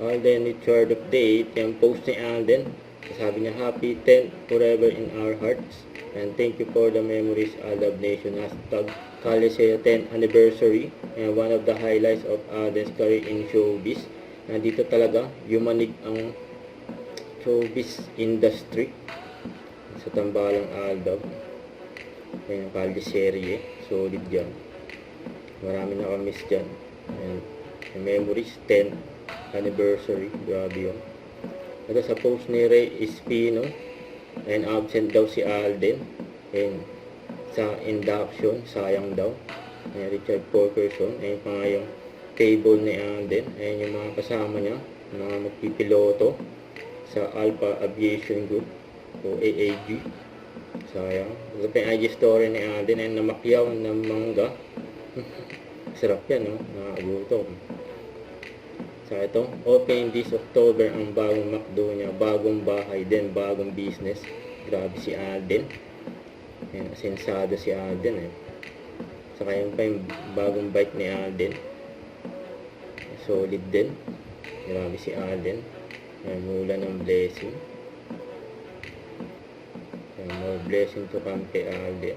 Alden Richard update. Yung post ni Alden. Sabi niya, happy 10th forever in our hearts. And thank you for the memories, Aldab Nation. Hashtag Caliseo 10th anniversary. And one of the highlights of Alden's career in showbiz. Nandito talaga, yumanig ang showbiz industry sa tambalang Aldab. Yan yung Caliserie. Solid yan. Marami nakamiss dyan. And memories 10th anniversary. Grabe yun. Ito sa post ni Ray Espino, and absent daw si Alden, and sa induction, sayang daw. And Richard Parkerson, and pa nga yung table ni Alden, and yung mga kasama niya, mga magpipiloto sa Alpha Aviation Group o AAG. Sayang. Ito pa yung IG story ni Alden, and namakyaw ng mangga. Sarap yan, no? Nakagutom. So ito, open this October ang bagong McDo niya, bagong bahay din, bagong business. Grabe si Alden. Ayan, asensado si Alden eh. Saka yung pa yung bagong bike ni Alden. Solid din. Grabe si Alden. Ayan, mula ng blessing. Ayan, more blessing to come kay Alden.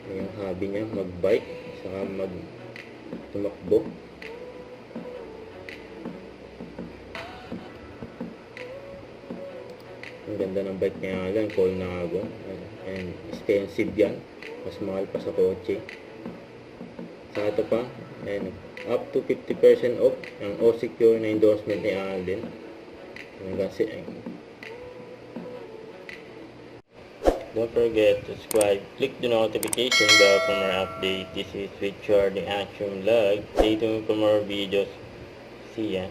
Ayan, yung hobby niya, mag-bike, saka tumakbo. Ang ganda ng bike niya lang, Colnago. And expensive yan. Mas mahal pa sa kotse. Sa ito pa, and up to 50% off ang O-Secure na endorsement ni Alden. Don't forget to subscribe. Click the notification bell for more updates. This is Richard, the Action Vlog. Stay tuned for more videos. See ya.